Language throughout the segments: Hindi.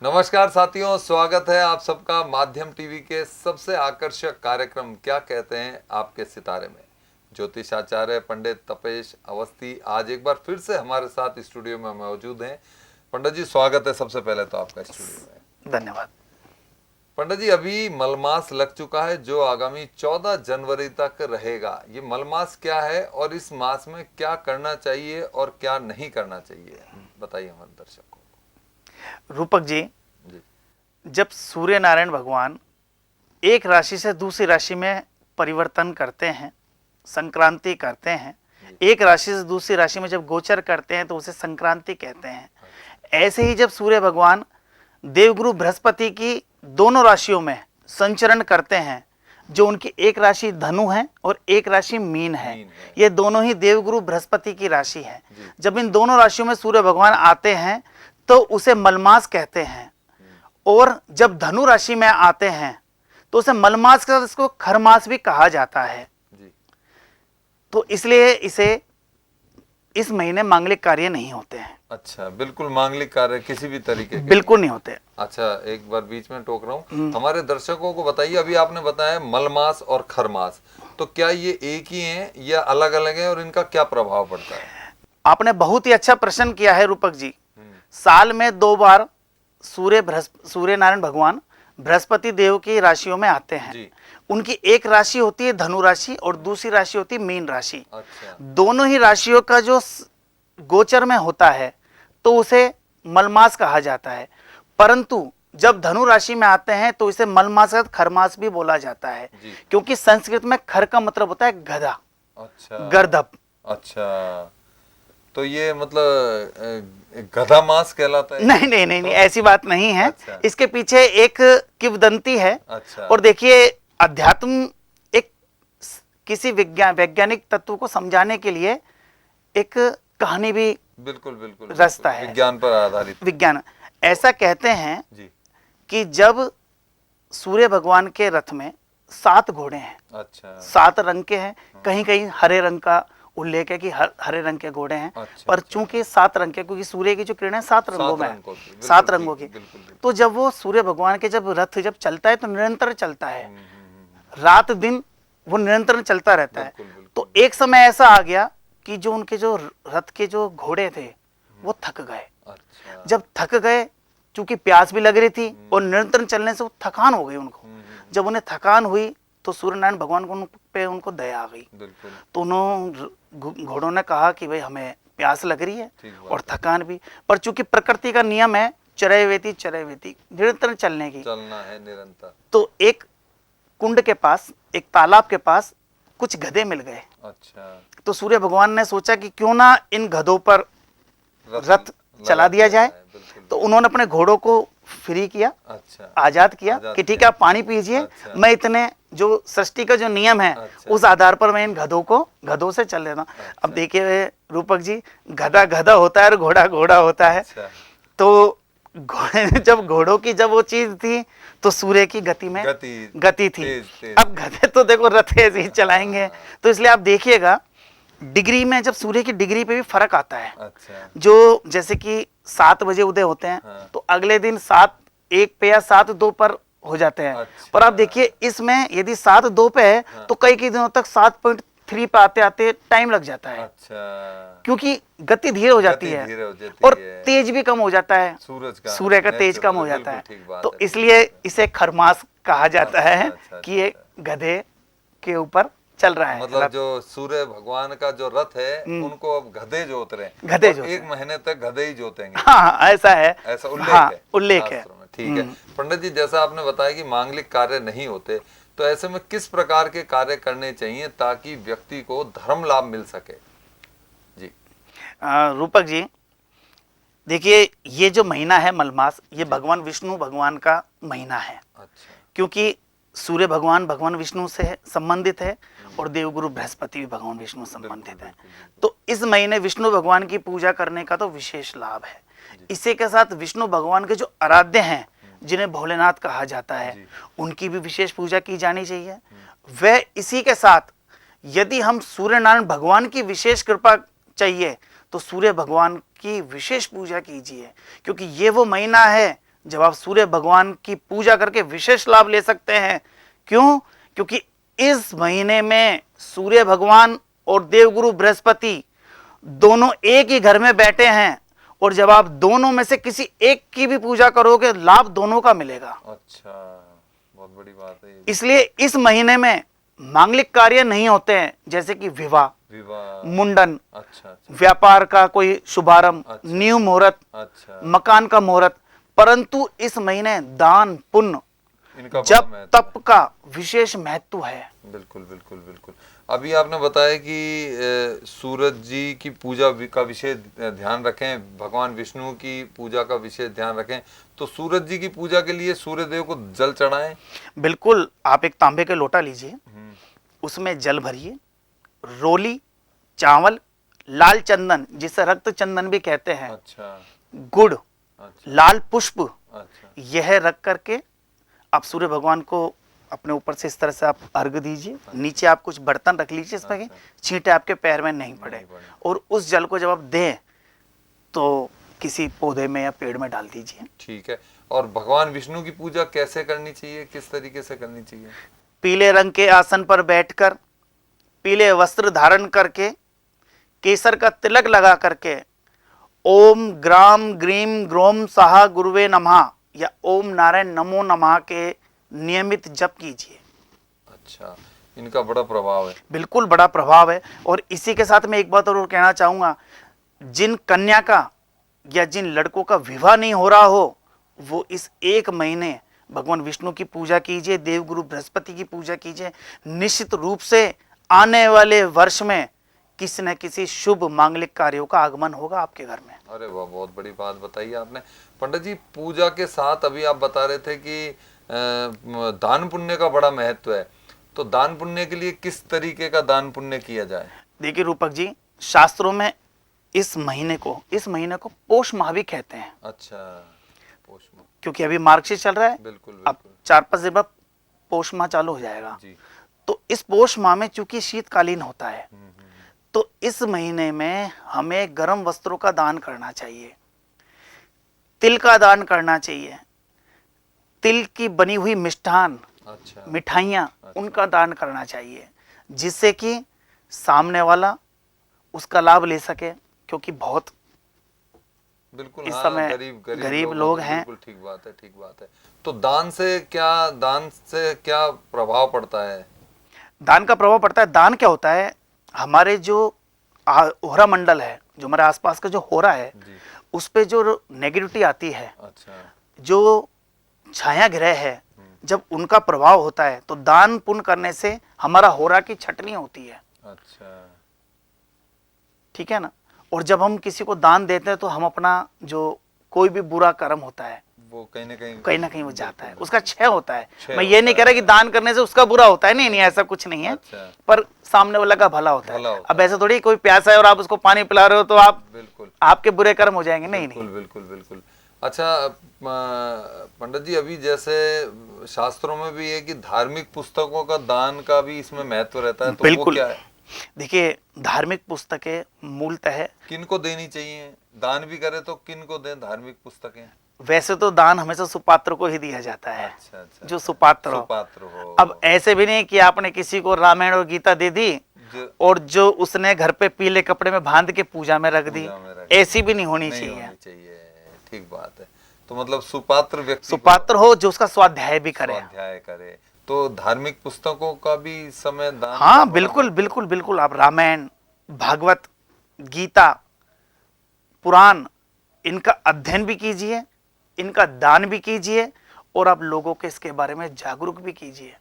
नमस्कार साथियों, स्वागत है आप सबका माध्यम टीवी के सबसे आकर्षक कार्यक्रम क्या कहते हैं आपके सितारे में। ज्योतिषाचार्य पंडित तपेश अवस्थी आज एक बार फिर से हमारे साथ स्टूडियो में मौजूद हैं। पंडित जी स्वागत है सबसे पहले तो आपका स्टूडियो में। धन्यवाद। पंडित जी, अभी मलमास लग चुका है जो आगामी 14 जनवरी तक रहेगा। ये मलमास क्या है और इस मास में क्या करना चाहिए और क्या नहीं करना चाहिए, बताइए हमारे दर्शकों को। रूपक जी, जब सूर्य नारायण भगवान एक राशि से दूसरी राशि में परिवर्तन करते हैं, संक्रांति करते हैं, एक राशि से दूसरी राशि में जब गोचर करते हैं तो उसे संक्रांति कहते हैं। ऐसे ही जब सूर्य भगवान देवगुरु बृहस्पति की दोनों राशियों में संचरण करते हैं, जो उनकी एक राशि धनु है और एक राशि मीन है, ये दोनों ही देवगुरु बृहस्पति की राशि है। जब इन दोनों राशियों में सूर्य भगवान आते हैं तो उसे मलमास कहते हैं, और जब धनु राशि में आते हैं तो उसे मलमास के साथ इसको खरमास भी कहा जाता है। तो इसलिए इस महीने मांगलिक कार्य नहीं होते हैं। अच्छा, बिल्कुल मांगलिक कार्य किसी भी तरीके के बिल्कुल नहीं होते। अच्छा, एक बार बीच में टोक रहा हूँ, हमारे दर्शकों को बताइए, अभी आपने बताया मलमास और खरमास, तो क्या ये एक ही हैं या अलग अलग हैं और इनका क्या प्रभाव पड़ता है? आपने बहुत ही अच्छा प्रश्न किया है रूपक जी। साल में 2 बार सूर्य नारायण भगवान बृहस्पति देव की राशियों में आते हैं। उनकी एक राशि होती है धनु राशि और दूसरी राशि होती है मीन राशि। अच्छा। दोनों ही राशियों का जो गोचर में होता है तो उसे मलमास कहा जाता है, परंतु जब धनु राशि में आते हैं तो इसे मलमास खरमास भी बोला जाता है, क्योंकि संस्कृत में खर का मतलब होता है गधा। अच्छा, गर्दभ। अच्छा, तो ये मतलब गधा मास कहलाता है? नहीं नहीं नहीं, नहीं ऐसी बात नहीं है। अच्छा। इसके पीछे एक किंवदंती है। अच्छा। और देखिए, अध्यात्म एक किसी वैज्ञानिक तत्व को समझाने के लिए एक कहानी भी बिल्कुल बिल्कुल रचता है, विज्ञान पर आधारित। विज्ञान ऐसा कहते हैं कि जब सूर्य भगवान के रथ में 7 घोड़े हैं। अच्छा। 7 रंग के हैं, कहीं कहीं हरे रंग का उल्लेख है कि हरे रंग के घोड़े हैं। अच्छा, पर चूंकि 7 रंग के, क्योंकि सूर्य की जो किरणें 7 रंगों में, 7 रंगों की, तो जब वो सूर्य भगवान के जब रथ जब चलता है तो निरंतर चलता है, रात दिन वो निरंतर चलता रहता है। तो एक समय ऐसा आ गया कि जो उनके जो रथ के जो घोड़े थे वो थक गए। अच्छा। जब थक गए, चूंकि प्यास भी लग रही थी और निरंतर चलने से वो थकान हो गई उनको। जब उन्हें थकान हुई तो सूर्य नारायण भगवान को उनको दया आ गई। तो उन्होंने घोड़ों ने कहा कि भाई हमें प्यास लग रही है और थकान भी, पर चूंकि प्रकृति का नियम है चरैवेति निरंतर चलने की, चलना है निरंतर, तो एक कुंड के पास, एक तालाब के पास कुछ गधे मिल गए। अच्छा। तो सूर्य भगवान ने सोचा कि क्यों ना इन गधों पर रथ चला दिया जाए। तो उन्होंने अपने घोड़ों को फ्री किया। अच्छा। आजाद किया कि ठीक है आप पानी पीजिए। अच्छा। मैं इतने जो सृष्टि का जो नियम है, अच्छा, उस आधार पर मैं इन गधों से चल लेता हूँ। अच्छा। अब देखिए रूपक जी, गधा गधा होता है और घोड़ा घोड़ा होता है। अच्छा। तो जब घोड़ों की जब वो चीज थी तो सूर्य की गति में गति थी। तेज। अब गधे तो देखो रथ ऐसे ही चलाएंगे। तो इसलिए आप देखिएगा डिग्री में, जब सूर्य की डिग्री पे भी फर्क आता है। अच्छा। जो जैसे कि 7 बजे उदय होते हैं। हाँ। तो अगले दिन 7:01 पे या 7:02 पर हो जाते हैं। अच्छा। पर आप देखिए इसमें यदि 7:02 पे है। हाँ। तो कई दिनों तक 7.3 पे आते आते टाइम लग जाता है। अच्छा। क्योंकि गति धीरे हो जाती है और तेज भी कम हो जाता है, सूर्य का तेज कम हो जाता है। तो इसलिए इसे खरमास कहा जाता है कि ये गधे के ऊपर चल रहा है। मतलब जो सूर्य भगवान का जो रथ है उनको अब गधे जोत रहे हैं। गधे जोत 1 महीने तक गधे ही जोतेंगे। हाँ, ऐसा है, ऐसा उल्लेख हाँ, है, उल्लेख है। ठीक है पंडित जी, जैसा आपने बताया कि मांगलिक कार्य नहीं होते, तो ऐसे में किस प्रकार के कार्य करने चाहिए ताकि व्यक्ति को धर्म लाभ मिल सके? जी रूपक जी, देखिए ये जो महीना है मलमास, ये भगवान विष्णु भगवान का महीना है। अच्छा। क्योंकि सूर्य भगवान विष्णु से संबंधित है और देवगुरु बृहस्पति भी भगवान विष्णु संबंधित है। तो इस महीने विष्णु भगवान की पूजा करने का तो विशेष लाभ है। इसी के साथ विष्णु भगवान के जो आराध्य हैं, जिन्हें भोलेनाथ कहा जाता है, उनकी भी विशेष पूजा की जानी चाहिए। वह इसी के साथ यदि हम सूर्य नारायण भगवान की विशेष कृपा चाहिए तो सूर्य भगवान की विशेष पूजा कीजिए, क्योंकि ये वो महीना है जब आप सूर्य भगवान की पूजा करके विशेष लाभ ले सकते हैं। क्यों? क्योंकि इस महीने में सूर्य भगवान और देवगुरु बृहस्पति दोनों एक ही घर में बैठे हैं, और जब आप दोनों में से किसी एक की भी पूजा करोगे लाभ दोनों का मिलेगा। अच्छा, बहुत बड़ी बात है ये। इसलिए इस महीने में मांगलिक कार्य नहीं होते हैं, जैसे कि विवाह, मुंडन, अच्छा, व्यापार का कोई शुभारंभ, अच्छा, न्यू मुहूर्त, अच्छा, मकान का मुहूर्त, परंतु इस महीने दान पुण्य इनका जप बड़ा महत्व तप का विशेष महत्व है। बिल्कुल बिल्कुल बिल्कुल। अभी आपने बताया कि सूरज जी की पूजा का विशेष ध्यान रखें, भगवान विष्णु की पूजा का विशेष ध्यान रखें, तो सूरज जी की पूजा के लिए सूर्य देव को जल चढ़ाएं। बिल्कुल, आप एक तांबे के लोटा लीजिए, उसमें जल भरिए, रोली, चावल, लाल चंदन जिसे रक्त चंदन भी कहते हैं, अच्छा, गुड़, अच्छा, लाल पुष्प, अच्छा, यह रख करके आप सूर्य भगवान को अपने ऊपर से इस तरह से आप अर्घ दीजिए। नीचे आप कुछ बर्तन रख लीजिए इसमें कि छींटे आपके पैर में नहीं पड़े, और उस जल को जब आप दें तो किसी पौधे में या पेड़ में डाल दीजिए। ठीक है। और भगवान विष्णु की पूजा कैसे करनी चाहिए, किस तरीके से करनी चाहिए? पीले रंग के आसन पर बैठकर, पीले वस्त्र धारण करके, केसर का तिलक लगा करके ओम ग्राम ग्रीम ग्रोम साहा गुरुवे नमः या ओम नारायण नमो नमः के नियमित जप कीजिए। अच्छा, इनका बड़ा प्रभाव है। बिल्कुल बड़ा प्रभाव है। और इसी के साथ मैं एक बात और कहना चाहूंगा, जिन कन्या का या जिन लड़कों का विवाह नहीं हो रहा हो, वो इस एक महीने भगवान विष्णु की पूजा कीजिए, देवगुरु बृहस्पति की पूजा कीजिए। निश्चित रूप से आने वाले वर्ष में किसी न किसी शुभ मांगलिक कार्यों का आगमन होगा आपके घर में। अरे वाह, बहुत बड़ी बात बताई आपने। पंडित जी, पूजा के साथ अभी आप बता रहे थे कि दान पुण्य का बड़ा महत्व है, तो दान पुण्य के लिए किस तरीके का दान पुण्य किया जाए? देखिए रूपक जी, शास्त्रों में इस महीने को पौष माह भी कहते हैं। अच्छा, पौष माह, क्योंकि अभी मार्गशीर्ष चल रहा है। बिल्कुल, अब 4-5 दिन बाद पौष माह चालू हो जाएगा जी। तो इस पौष माह में चूंकि शीतकालीन होता है, तो इस महीने में हमें गर्म वस्त्रों का दान करना चाहिए, तिल का दान करना चाहिए, तिल की बनी हुई मिष्ठान, अच्छा, मिठाइयाँ, अच्छा, उनका दान करना चाहिए, जिससे कि सामने वाला उसका लाभ ले सके। क्योंकि बहुत बिल्कुल इस समय गरीब लोग हैं। बिल्कुल ठीक बात है, ठीक बात है। तो दान से क्या प्रभाव पड़ता है? दान का प्रभाव पड़ता है, दान क्या होता है, हमारे जो ओहरा मंडल है, जो हमारे आसपास का जो होरा है, उस पे जो नेगेटिविटी आती है, अच्छा, जो छाया ग्रह है, जब उनका प्रभाव होता है तो दान पुण्य करने से हमारा होरा की छटनी होती है। अच्छा, ठीक है ना। और जब हम किसी को दान देते हैं तो हम अपना जो कोई भी बुरा कर्म होता है वो कहीं ना कहीं वो जाता है, उसका क्षय होता है। मैं ये नहीं कह रहा कि दान करने से उसका बुरा होता है, नहीं, ऐसा कुछ नहीं है। अच्छा। पर सामने वाला का भला होता है। अब ऐसा थोड़ी कोई प्यासा है और आप उसको पानी पिला रहे हो तो आप बिल्कुल आपके बुरे कर्म हो जाएंगे, नहीं। बिल्कुल बिल्कुल। अच्छा पंडित जी, अभी जैसे शास्त्रों में भी है कि धार्मिक पुस्तकों का दान का भी इसमें महत्व रहता है, तो वो क्या है? देखिए, धार्मिक पुस्तकें मूलतः किनको देनी चाहिए? दान भी करे तो किनको दें धार्मिक पुस्तकें? वैसे तो दान हमेशा सुपात्र को ही दिया जाता है। अच्छा, जो सुपात्र हो। अब ऐसे भी नहीं कि आपने किसी को रामायण और गीता दे दी और जो उसने घर पे पीले कपड़े में बांध के पूजा में रख दी, ऐसी भी नहीं होनी चाहिए। ठीक बात है। तो मतलब सुपात्र व्यक्ति, सुपात्र हो जो उसका स्वाध्याय भी करे। तो धार्मिक पुस्तकों का भी समय दान? हाँ, बिल्कुल। आप रामायण, भागवत, गीता, पुराण, इनका अध्ययन भी कीजिए, इनका दान भी कीजिए, और आप लोगों के इसके बारे में जागरूक भी कीजिए।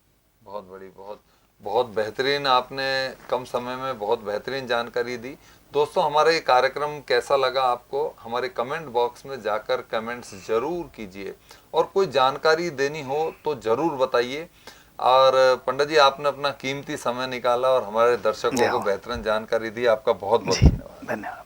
बहुत बेहतरीन, आपने कम समय में बहुत बेहतरीन जानकारी दी। दोस्तों, हमारा ये कार्यक्रम कैसा लगा आपको? हमारे कमेंट बॉक्स में जाकर कमेंट्स जरूर कीजिए, और कोई जानकारी देनी हो तो जरूर बताइए। और पंडित जी, आपने अपना कीमती समय निकाला और हमारे दर्शकों को बेहतरीन जानकारी दी। आपका बहुत बहुत धन्यवाद।